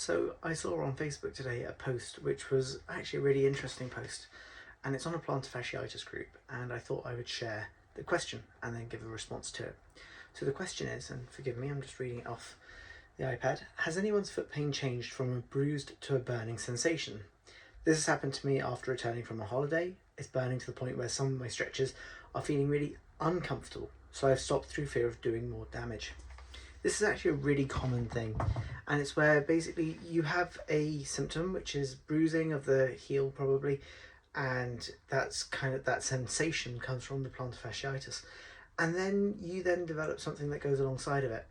So I saw on Facebook today a post which was actually a really interesting post, and it's on a plantar fasciitis group, and I thought I would share the question and then give a response to it. So the question is, and forgive me, I'm just reading it off the iPad: has anyone's foot pain changed from a bruised to a burning sensation? This has happened to me after returning from a holiday. It's burning to the point where some of my stretches are feeling really uncomfortable, so I've stopped through fear of doing more damage. This is actually a really common thing, and it's where basically you have a symptom which is bruising of the heel probably, and that's kind of that sensation comes from the plantar fasciitis, and then you then develop something that goes alongside of it.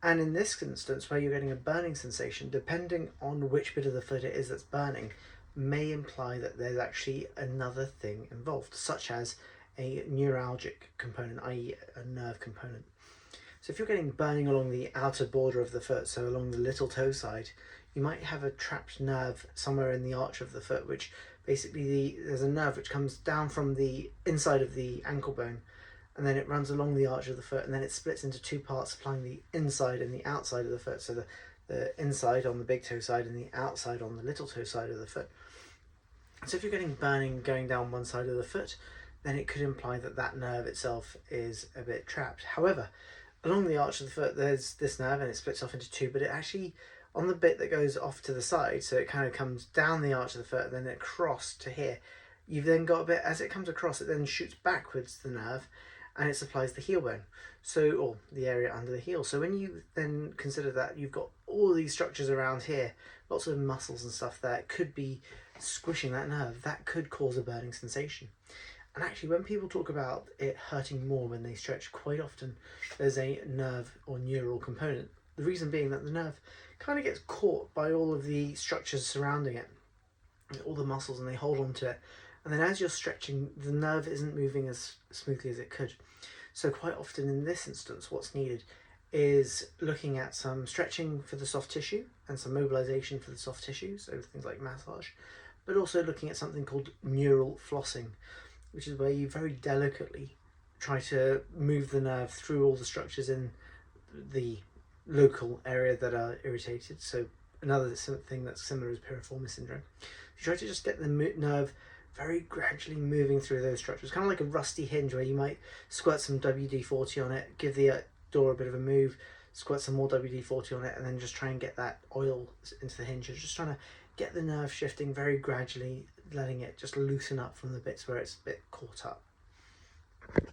And in this instance, where you're getting a burning sensation, depending on which bit of the foot it is that's burning, may imply that there's actually another thing involved, such as a neuralgic component, i.e. a nerve component. So if you're getting burning along the outer border of the foot, so along the little toe side, you might have a trapped nerve somewhere in the arch of the foot, which basically there's a nerve which comes down from the inside of the ankle bone, and then it runs along the arch of the foot, and then it splits into two parts, supplying the inside and the outside of the foot. So the inside on the big toe side and the outside on the little toe side of the foot. So if you're getting burning going down one side of the foot, then it could imply that that nerve itself is a bit trapped. However, along the arch of the foot, there's this nerve and it splits off into two, but it actually, on the bit that goes off to the side, so it kind of comes down the arch of the foot and then across to here, you've then got a bit, as it comes across, it then shoots backwards the nerve and it supplies the heel bone, so, or the area under the heel. So when you then consider that you've got all these structures around here, lots of muscles and stuff that could be squishing that nerve, that could cause a burning sensation. And actually, when people talk about it hurting more when they stretch, quite often there's a nerve or neural component. The reason being that the nerve kind of gets caught by all of the structures surrounding it, all the muscles, and they hold on to it. And then as you're stretching, the nerve isn't moving as smoothly as it could. So quite often in this instance, what's needed is looking at some stretching for the soft tissue and some mobilization for the soft tissue, so things like massage, but also looking at something called neural flossing, which is where you very delicately try to move the nerve through all the structures in the local area that are irritated. So another thing that's similar is piriformis syndrome. You try to just get the nerve very gradually moving through those structures, kind of like a rusty hinge where you might squirt some WD-40 on it, give the door a bit of a move, squirt some more WD-40 on it, and then just try and get that oil into the hinge. You're just trying to get the nerve shifting very gradually, letting it just loosen up from the bits where it's a bit caught up.